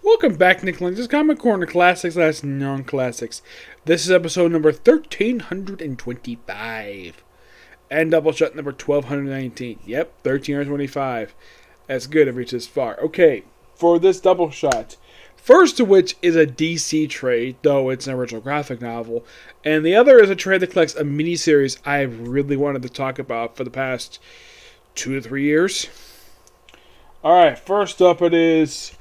Welcome back, Nick Lenz. Comic Corner Classics / Non-Classics. This is episode number 1325. And Doubleshot number 1219. Yep, 1325. That's good, I've reached this far. Okay, for this Doubleshot, first of which is a DC trade, though it's an original graphic novel. And the other is a trade that collects a miniseries I've really wanted to talk about for the past 2 to 3 years. Alright, first up it is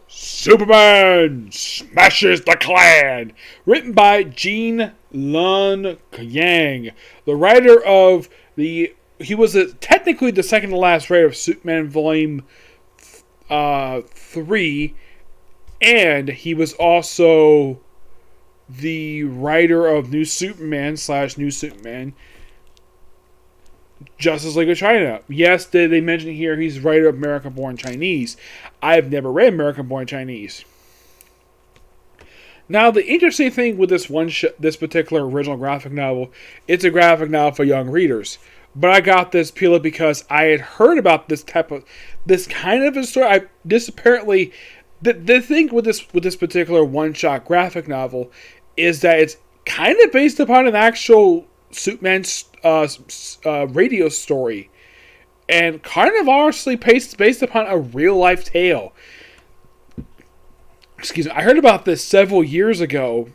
Superman Smashes the Klan, written by Gene Luen Yang, the writer of he was technically the second to last writer of Superman Volume 3, and he was also the writer of New Superman / New Superman, Justice League of China. Yes, they mention here he's writer of American Born Chinese. I've never read American Born Chinese. Now, the interesting thing with this particular original graphic novel, it's a graphic novel for young readers. But I got this peeled because I had heard about this kind of a story. The thing with this particular one-shot graphic novel is that it's kind of based upon an actual Superman radio story, and kind of honestly based upon a real life tale. Excuse me, I heard about this several years ago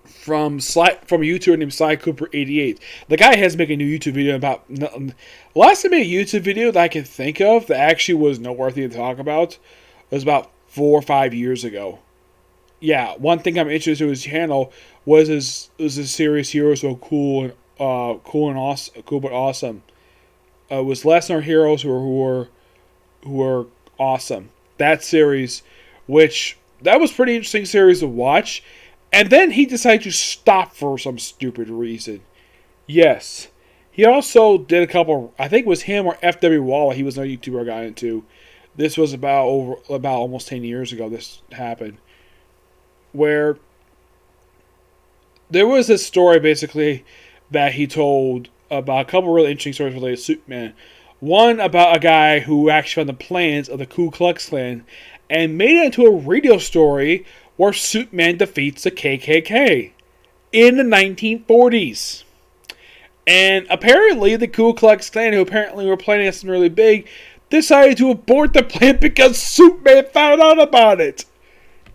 from a YouTuber named Sly Cooper 88. The guy has made a new YouTube video about. Last time I made a YouTube video that I can think of that actually was noteworthy to talk about was about 4 or 5 years ago. Yeah, one thing I'm interested in his channel was his series Heroes So Cool but Awesome. It was Lesser Heroes who were awesome. That series, which that was pretty interesting series to watch, and then he decided to stop for some stupid reason. Yes, he also did a couple. I think it was him or F.W. Waller. He was another YouTuber I got into. This was about almost 10 years ago. This happened, where there was this story basically that he told about a couple really interesting stories related to Superman. One about a guy who actually found the plans of the Ku Klux Klan and made it into a radio story where Superman defeats the KKK in the 1940s. And apparently the Ku Klux Klan, who apparently were planning something really big, decided to abort the plan because Superman found out about it.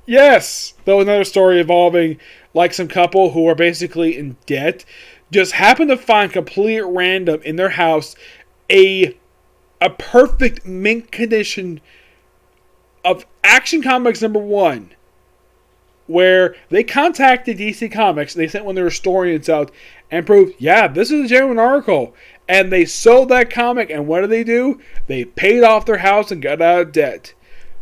Yes, though another story involving like some couple who are basically in debt just happened to find completely at random in their house a perfect mint condition of Action Comics #1, where they contacted DC Comics. They sent one of their historians out and proved, yeah, this is a genuine article. And they sold that comic, and what did? They paid off their house and got out of debt.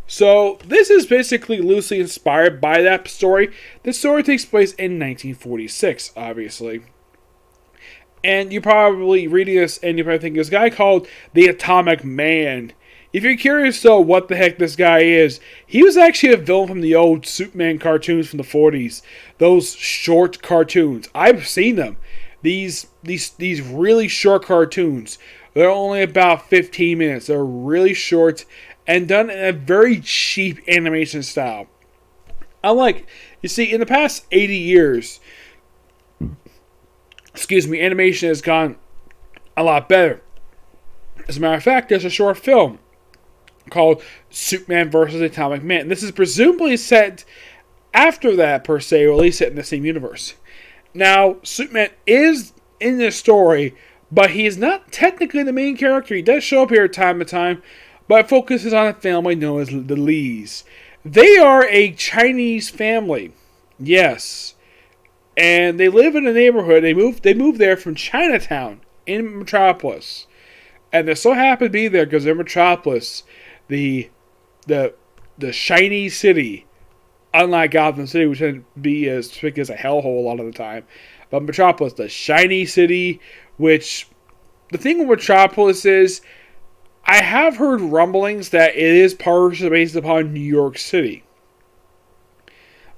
So this is basically loosely inspired by that story. The story takes place in 1946, obviously. And you're probably reading this and you're probably thinking, this guy called the Atomic Man. If you're curious though what the heck this guy is, he was actually a villain from the old Superman cartoons from the 40s. Those short cartoons. I've seen them. These really short cartoons. They're only about 15 minutes. They're really short and done in a very cheap animation style. Unlike, you see, in the past 80 years, animation has gone a lot better. As a matter of fact, there's a short film called Superman vs. Atomic Man. This is presumably set after that, per se, or at least set in the same universe. Now, Superman is in this story, but he is not technically the main character. He does show up here time to time, but focuses on a family known as the Lees. They are a Chinese family. Yes. And they live in a neighborhood. They moved there from Chinatown in Metropolis. And they so happen to be there because in Metropolis, the shiny city, unlike Gotham City, which tends to be as thick as a hellhole a lot of the time. But Metropolis, the shiny city, which the thing with Metropolis is, I have heard rumblings that it is partially based upon New York City.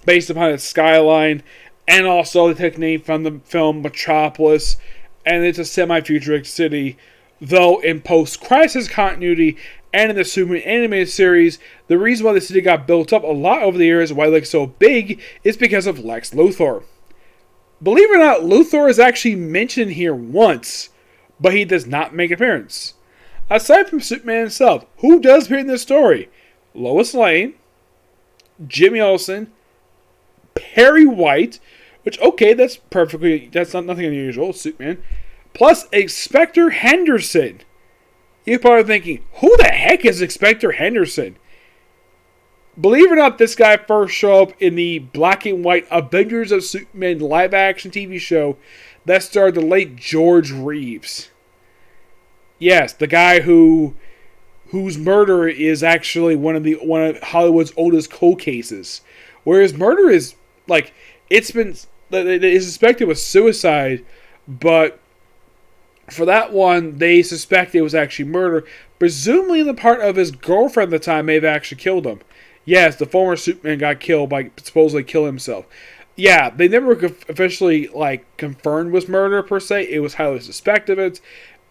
Based upon its skyline, and also they took name from the film Metropolis, and it's a semi-futuristic city, though in post-crisis continuity, And in the Superman animated series, the reason why the city got built up a lot over the years, why it looks so big, is because of Lex Luthor. Believe it or not, Luthor is actually mentioned here once, but he does not make an appearance. Aside from Superman himself, who does appear in this story? Lois Lane, Jimmy Olsen, Perry White, which, okay, that's not nothing unusual, Superman, plus Inspector Henderson. You're probably thinking, who the heck is Inspector Henderson? Believe it or not, this guy first showed up in the black and white Avengers of Superman live-action TV show that starred the late George Reeves. Yes, the guy whose murder is actually one of Hollywood's oldest cold cases. Whereas murder is, like, it's suspected was suicide, but for that one, they suspect it was actually murder. Presumably the part of his girlfriend at the time may have actually killed him. Yes, the former Superman got killed by supposedly killing himself. Yeah, they never officially confirmed was murder per se. It was highly suspected of it.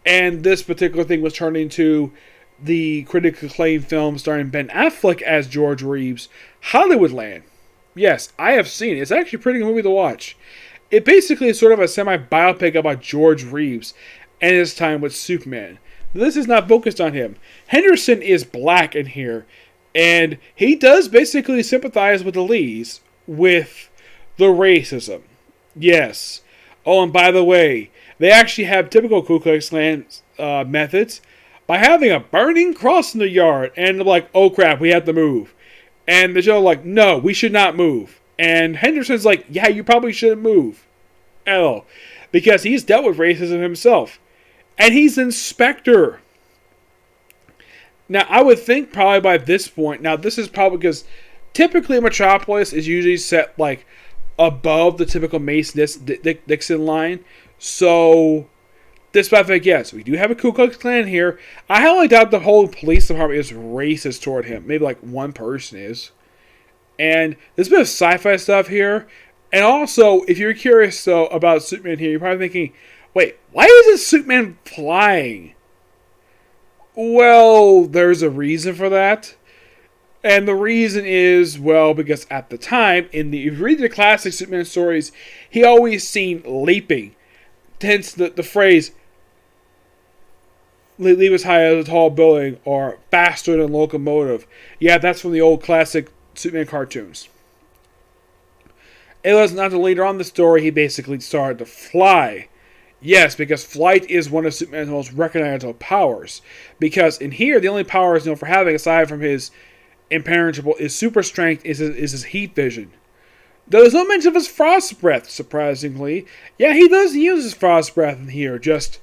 And this particular thing was turned into the critically acclaimed film starring Ben Affleck as George Reeves, Hollywoodland. Yes, I have seen it. It's actually a pretty good movie to watch. It basically is sort of a semi-biopic about George Reeves and his time with Superman. This is not focused on him. Henderson is black in here, and he does basically sympathize with the Lees, with the racism. Yes. Oh, and by the way, they actually have typical Ku Klux Klan methods by having a burning cross in the yard, and they're like, oh crap, we have to move. And the show like, no, we should not move. And Henderson's like, yeah, you probably shouldn't move. L. Because he's dealt with racism himself. And he's inspector. Now, I would think probably by this point, now this is probably because typically Metropolis is usually set above the typical Mason-Dixon line. So, despite the fact, yes, we do have a Ku Klux Klan here. I highly doubt the whole police department is racist toward him. Maybe one person is. And there's a bit of sci-fi stuff here. And also, if you're curious though about Superman here, you're probably thinking, wait, why is this Superman flying? Well, there's a reason for that. And the reason is, well, because at the time, if you read the classic Superman stories, he always seen leaping. Hence the phrase, leap as high as a tall building, or faster than a locomotive. Yeah, that's from the old classic Superman cartoons. It was not until later on in the story he basically started to fly. Yes, because flight is one of Superman's most recognizable powers. Because in here, the only power he's known for having, aside from his impenetrable, his super strength, is his heat vision. There's no mention of his frost breath, surprisingly. Yeah, he does use his frost breath in here. Just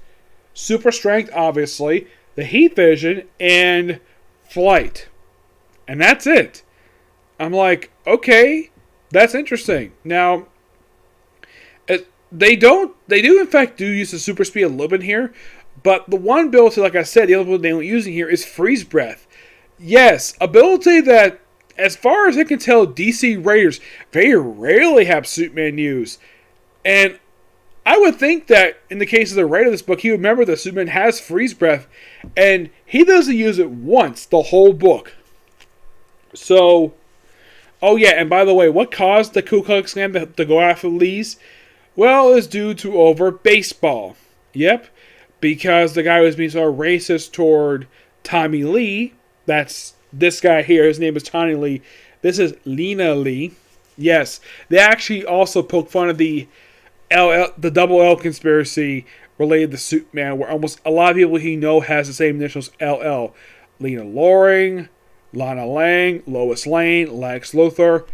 super strength, obviously, the heat vision, and flight. And that's it. I'm like, okay, that's interesting. Now, they do in fact use the super speed a little bit here, but the one ability, like I said, the other one they don't use in here is freeze breath. Yes, ability that, as far as I can tell, DC writers very rarely have Superman use. And I would think that in the case of the writer of this book, he would remember that Superman has freeze breath, and he doesn't use it once the whole book. So, oh yeah, and by the way, what caused the Ku Klux Klan to go after Lee's? Well, it's due to over baseball. Yep, because the guy was being so racist toward Tommy Lee. That's this guy here. His name is Tommy Lee. This is Lena Lee. Yes, they actually also poke fun of the double L conspiracy related to Superman, where almost a lot of people he know has the same initials, LL. Lena Loring, Lana Lang, Lois Lane, Lex Luthor,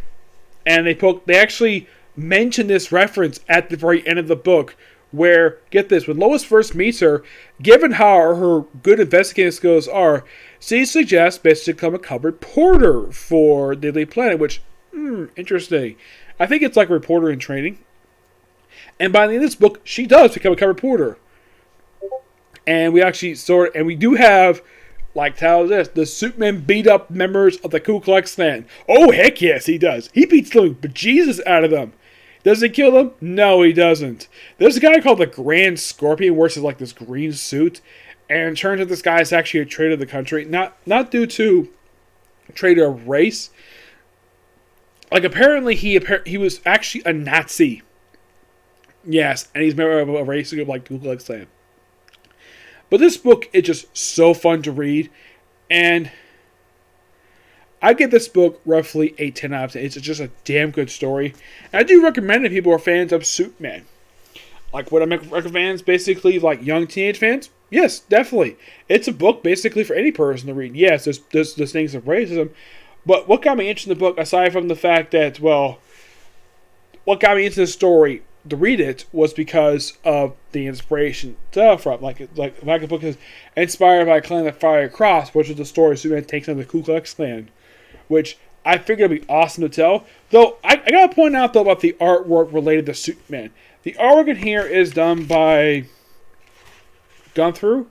and they actually mention this reference at the very end of the book, where, get this, when Lois first meets her, given how her good investigating skills are, she suggests basically become a cub reporter for Daily Planet, which, interesting. I think it's like a reporter in training. And by the end of this book, she does become a cub reporter. And we actually we do have, like title this, the Superman beat up members of the Ku Klux Klan. Oh, heck yes, he does. He beats the bejesus out of them. Does he kill them? No, he doesn't. There's a guy called the Grand Scorpion, wears this green suit, And it turns out this guy is actually a traitor to the country. Not due to traitor of race. Like, apparently he was actually a Nazi. Yes, and he's a member of a race group like Ku Klux Klan. But this book is just so fun to read. And I give this book roughly a 10 out of 10. It's just a damn good story. And I do recommend it if people are fans of Superman. Like, what I recommend fans, basically, like young teenage fans? Yes, definitely. It's a book basically for any person to read. Yes, there's things of racism. But what got me interested in the book, aside from the fact that, well, what got me into the story to read it was because of the inspiration from. Like the book is inspired by a Klan that fired across, which is the story Superman takes on the Ku Klux Klan, which I figured would be awesome to tell. Though, I gotta point out, though, about the artwork related to Superman. The artwork in here is done by Gunther.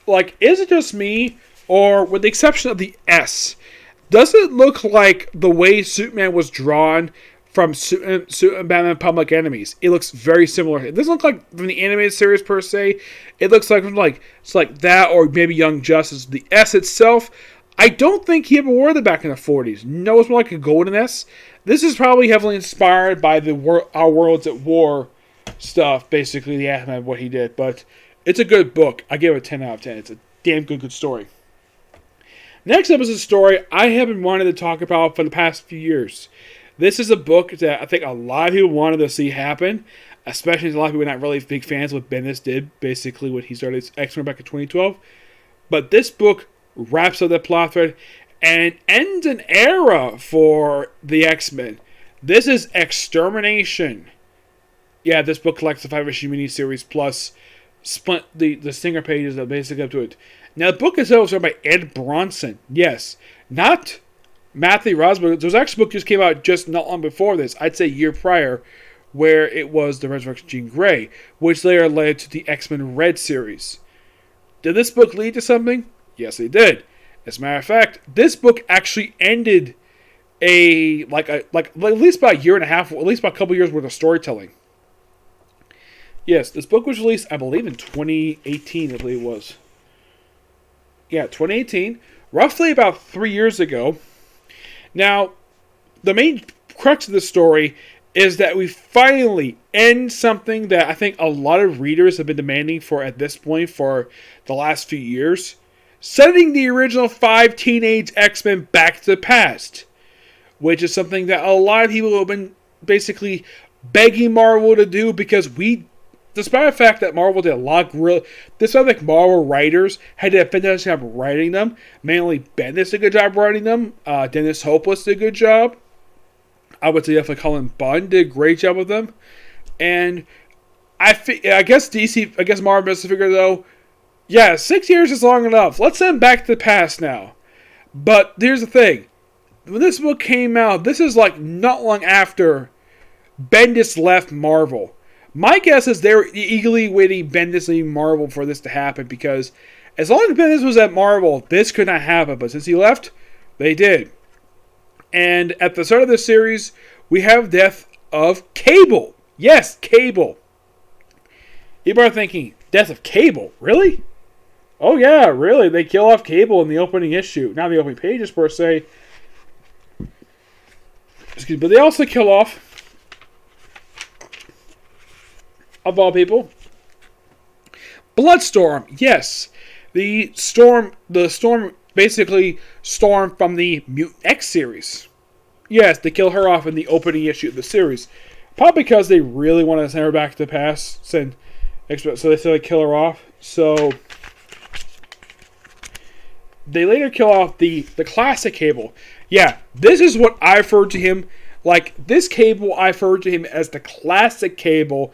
Like, is it just me, or with the exception of the S, does it look like the way Superman was drawn from Superman Batman Public Enemies? It looks very similar. It doesn't look like from the animated series per se. It looks like it's like that, or maybe Young Justice. The S itself, I don't think he ever wore that back in the 40s. No, it's more like a golden S. This is probably heavily inspired by the Our Worlds at War stuff, basically the aftermath of what he did. But it's a good book. I give it a 10 out of 10. It's a damn good story. Next up is a story I have been wanting to talk about for the past few years. This is a book that I think a lot of people wanted to see happen, especially a lot of people not really big fans of what Bendis did, basically when he started his X-Men back in 2012. But this book wraps up that plot thread and ends an era for the X-Men. This is Extermination. Yeah, this book collects the 5-issue miniseries plus split the stinger pages that basically up to it. Now, the book itself was written by Ed Bronson. Yes, not Matthew Rosberg. There's actually a book just came out just not long before this. I'd say a year prior, where it was The Resurrection of Jean Grey, which later led to the X-Men Red series. Did this book lead to something? Yes, it did. As a matter of fact, this book actually ended at least about a year and a half, at least about a couple years worth of storytelling. Yes, this book was released, I believe, in 2018, I believe it was. Yeah, 2018. Roughly about 3 years ago. Now, the main crux of the story is that we finally end something that I think a lot of readers have been demanding for at this point for the last few years. Sending the original 5 teenage X-Men back to the past. Which is something that a lot of people have been basically begging Marvel to do because despite the fact that Marvel did a lot of despite Marvel writers had a fantastic job writing them, mainly Bendis did a good job writing them, Dennis Hopeless did a good job, I would say definitely Colin Bunn did a great job with them, and I guess Marvel must have figured though, yeah, 6 years is long enough, let's send them back to the past now. But here's the thing, when this book came out, this is like not long after Bendis left Marvel. My guess is they were eagerly waiting Bendis leaving Marvel for this to happen because as long as Bendis was at Marvel, this could not happen. But since he left, they did. And at the start of this series, we have death of Cable. Yes, Cable. People are thinking, death of Cable? Really? Oh yeah, really. They kill off Cable in the opening issue. Not the opening pages per se. Excuse me, but they also kill off, of all people, Bloodstorm. Yes, the storm basically Storm from the Mutant X series. Yes, they kill her off in the opening issue of the series, probably because they really want to send her back to the past. So they said they kill her off. So they later kill off the classic Cable. Yeah, this is what I referred to him like. This Cable, I referred to him as the classic Cable.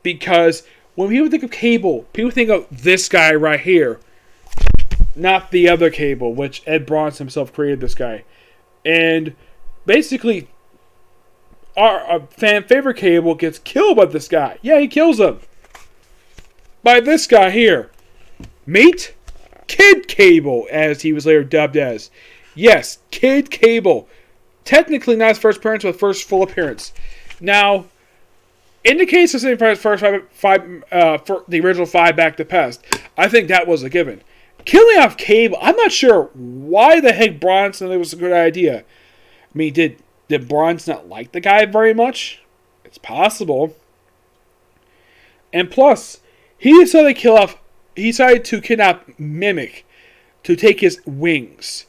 Because when people think of Cable, people think of this guy right here. Not the other Cable, which Ed Bronson himself created this guy. And basically, our fan favorite Cable gets killed by this guy. Yeah, he kills him. By this guy here. Meet Kid Cable, as he was later dubbed as. Yes, Kid Cable. Technically not his first appearance, but first full appearance. Now, In the case of saying first for the original 5 Back to the Past, I think that was a given. Killing off Cable, I'm not sure why the heck Bronson thought it was a good idea. I mean, did Bronson not like the guy very much? It's possible. And plus, he decided to kidnap Mimic to take his wings.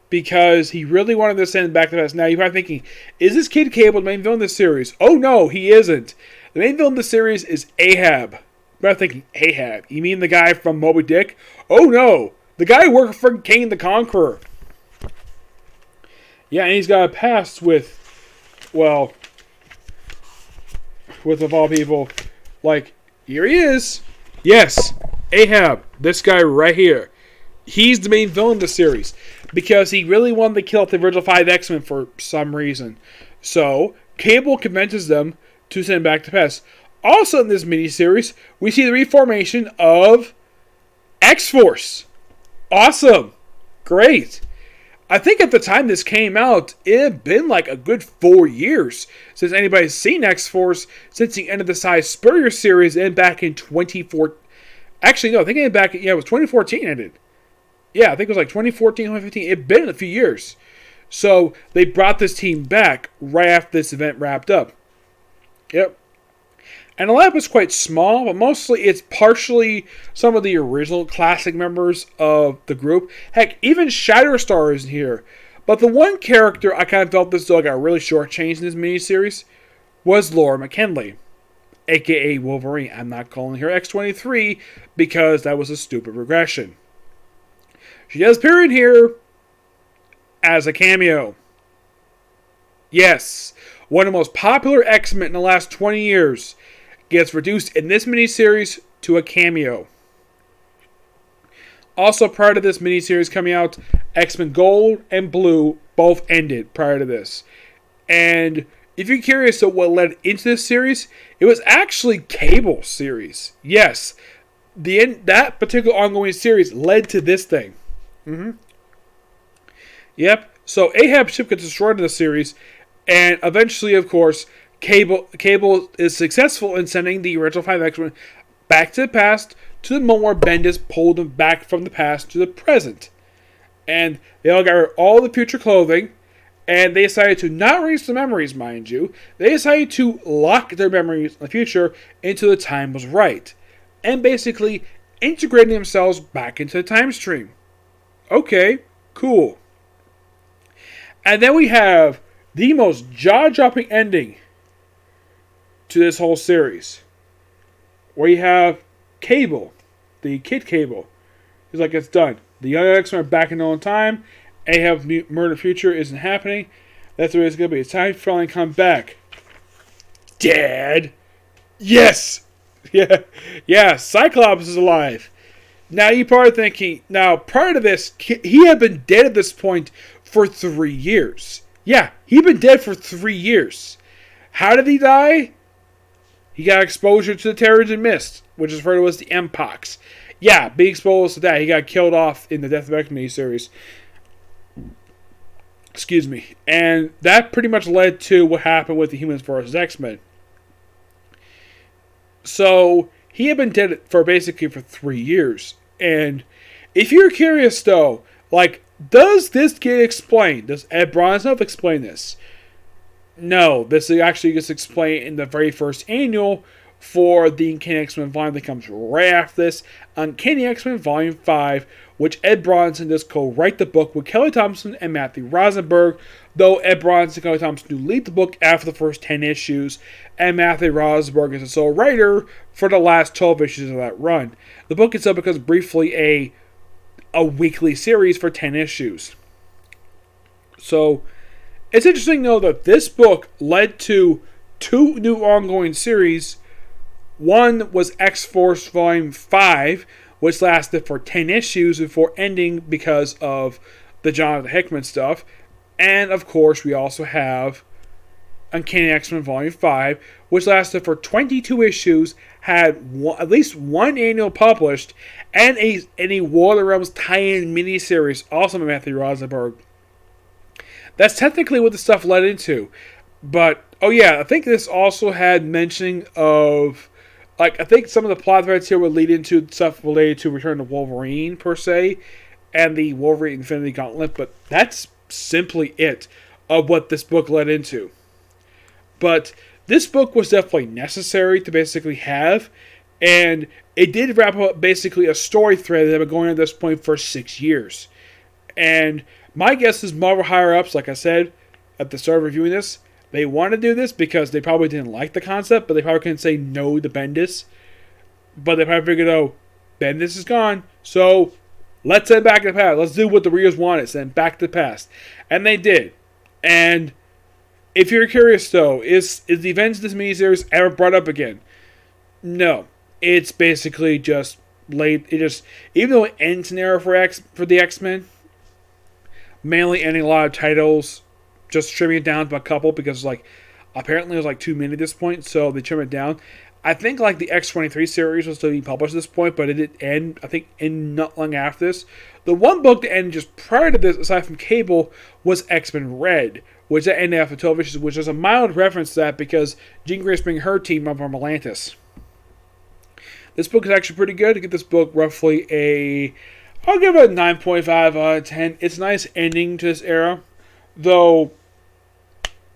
Because he really wanted to send Back to the Past. Now, you're probably thinking, is this kid Cable the main villain of this series? Oh, no, he isn't. The main villain of the series is Ahab. You're probably thinking, Ahab? You mean the guy from Moby Dick? Oh, no. The guy who worked for King the Conqueror. Yeah, and he's got a past with, well, with, of all people, like, here he is. Yes, Ahab. This guy right here. He's the main villain of the series. Because he really wanted to kill off the original 5 X-Men for some reason. So, Cable convinces them to send Back to the Past. Also in this miniseries, we see the reformation of X-Force. Awesome. Great. I think at the time this came out, it had been like a good 4 years since anybody's seen X-Force since the end of the Cy Spurrier series and back in 2014. Actually, no, I think it was 2014 ended. Yeah, I think it was like 2014, 2015. It'd been a few years. So, they brought this team back right after this event wrapped up. Yep. And the lab is quite small, but mostly it's partially some of the original classic members of the group. Heck, even Shatterstar is here. But the one character I kind of felt this dog got really shortchanged in this miniseries was Laura McKinley, a.k.a. Wolverine. I'm not calling her X-23 because that was a stupid regression. She does appear in here as a cameo. Yes, one of the most popular X-Men in the last 20 years gets reduced in this miniseries to a cameo. Also, prior to this miniseries coming out, X-Men Gold and Blue both ended prior to this. And if you're curious of what led into this series, it was actually Cable's series. Yes, that particular ongoing series led to this thing. Yep. So Ahab's ship gets destroyed in the series, and eventually, of course, Cable is successful in sending the original 5 X-Men back to the past to the moment where Bendis pulled them back from the past to the present. And they all got all the future clothing, and they decided to not erase the memories, mind you. They decided to lock their memories in the future until the time was right, and basically integrating themselves back into the time stream. Okay, cool. And then we have the most jaw-dropping ending to this whole series, where you have Cable, the kid Cable. He's like, it's done. The young X-Men are back in their own time. Ahab's murder future isn't happening. That's the way it's going to be. It's time for finally come back. Dad! Yes! Yeah, Cyclops is alive. Now, you're probably thinking, prior to this, he had been dead at this point for 3 years. Yeah, he'd been dead for 3 years. How did he die? He got exposure to the Terrigen Mist, which is referred to as the Mpox. Yeah, being exposed to that, he got killed off in the Death of X-Men series. Excuse me. And that pretty much led to what happened with the Humans vs. X-Men. So, he had been dead for 3 years. And if you're curious, though, does this get explained? Does Ed Bronson explain this? No, this actually gets explained in the very first annual for the Uncanny X-Men volume that comes right after this. Uncanny X-Men Volume 5, which Ed Bronson does co-write the book with Kelly Thompson and Matthew Rosenberg, though Ed Bronson and Kelly Thompson do lead the book after the first 10 issues, and Matthew Rosenberg is the sole writer for the last 12 issues of that run. The book itself becomes briefly a weekly series for 10 issues. So, it's interesting, though, that this book led to 2 new ongoing series. One was X-Force Volume 5, which lasted for 10 issues before ending because of the Jonathan Hickman stuff. And, of course, we also have Uncanny X-Men Volume 5, which lasted for 22 issues, had at least one annual published, and a War of the Realms tie-in miniseries, also by Matthew Rosenberg. That's technically what the stuff led into. But oh yeah, I think this also had mentioning of like I think some of the plot threads here would lead into stuff related to Return to Wolverine per se, and the Wolverine Infinity Gauntlet. But that's simply it of what this book led into. But this book was definitely necessary to basically have, and it did wrap up basically a story thread that had been going on at this point for 6 years. And my guess is Marvel higher ups, like I said at the start of reviewing this, they want to do this because they probably didn't like the concept, but they probably couldn't say no to Bendis. But they probably figured, oh, Bendis is gone, so let's send back to the past. Let's do what the readers wanted, send back to the past. And they did. And if you're curious, though, is the events of this miniseries ever brought up again? No. It's basically just late. Even though it ends an era for the X-Men, mainly ending a lot of titles, just trimming it down to a couple because apparently it was like too many at this point, so they trimmed it down. I think the X-23 series was still being published at this point, but it did end, I think, in not long after this. The one book that ended just prior to this, aside from Cable, was X-Men Red, which ended after 12 issues, which is a mild reference to that because Jean Grey's bringing her team up from Atlantis. This book is actually pretty good. To get this book roughly I'll give it a 9.5 out of 10. It's a nice ending to this era, though.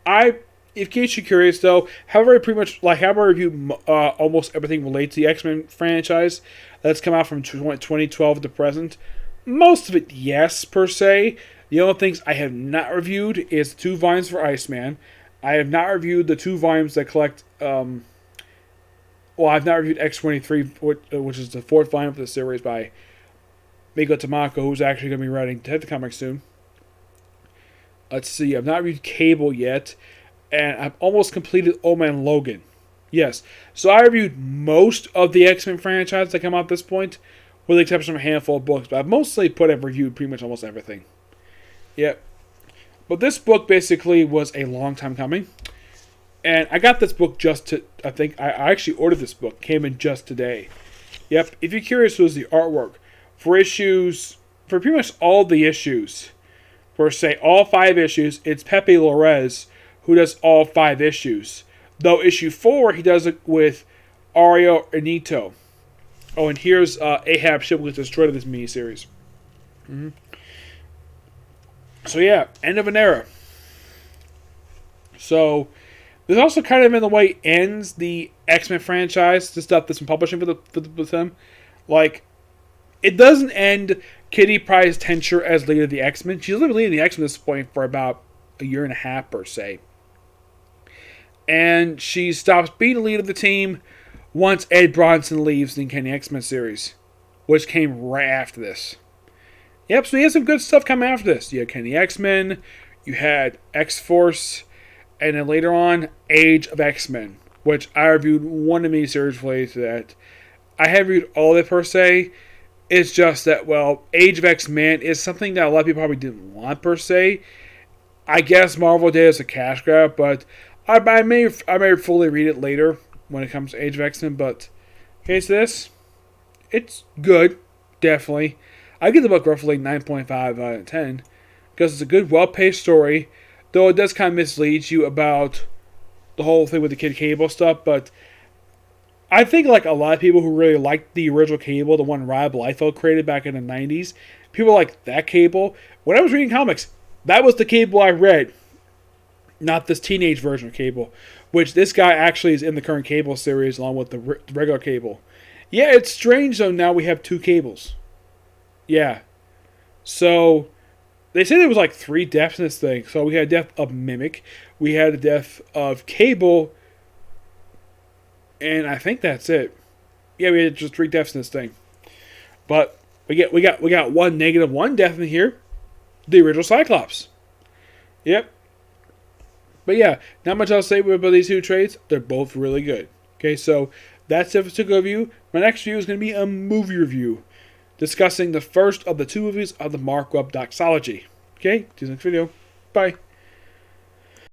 In case you're curious, though, however, I reviewed almost everything related to the X-Men franchise that's come out from 2012 to present. Most of it, yes, per se. The only things I have not reviewed is the 2 volumes for Iceman. I have not reviewed the 2 volumes that collect. I've not reviewed X-23, which is the 4th volume of the series by Miko Tamako, who's actually going to be writing Detective Comics soon. Let's see, I've not reviewed Cable yet, and I've almost completed Old Man Logan. Yes, so I reviewed most of the X-Men franchise that come out at this point, with the exception of a handful of books, but I've reviewed pretty much almost everything. Yep. But this book basically was a long time coming, and I got this book I actually ordered this book, came in just today. Yep, if you're curious, it was the artwork. For pretty much all the issues, for say all 5 issues, it's Pepe Lorez who does all 5 issues. Though issue 4, he does it with Ario Anito. Oh, and here's Ahab ship was destroyed in this miniseries. Mm-hmm. So yeah, end of an era. So this also kind of in the way ends the X-Men franchise, the stuff that's been publishing with them. It doesn't end Kitty Pryde's tenure as leader of the X-Men. She's been leading the X-Men at this point for about a year and a half, per se. And she stops being the leader of the team once Ed Bronson leaves the Uncanny X-Men series, which came right after this. Yep, so you had some good stuff coming after this. You had Uncanny X-Men, you had X-Force, and then later on, Age of X-Men, which I reviewed one of the miniseries related to that. I haven't reviewed all of it, per se. It's just that, Age of X-Men is something that a lot of people probably didn't want, per se. I guess Marvel did as a cash grab, but I may fully read it later when it comes to Age of X-Men, but in case of this, it's good, definitely. I give the book roughly 9.5 out of 10, because it's a good, well-paced story, though it does kind of mislead you about the whole thing with the Kid Cable stuff, but I think a lot of people who really liked the original Cable, the one Rob Liefeld created back in the 90s, people like that Cable. When I was reading comics, that was the Cable I read, not this teenage version of Cable, which this guy actually is in the current Cable series along with the regular Cable. Yeah, it's strange though now we have 2 Cables. Yeah. So, they said there was 3 deaths in this thing. So we had the death of Mimic, we had the death of Cable, and I think that's it. Yeah, we had just 3 deaths in this thing. But we got one -1 death in here. The original Cyclops. Yep. But yeah, not much else to say about these 2 trades. They're both really good. Okay, so that's it for today's review. My next review is going to be a movie review, discussing the first of the 2 movies of the Mark Webb doxology. Okay, see you next video. Bye.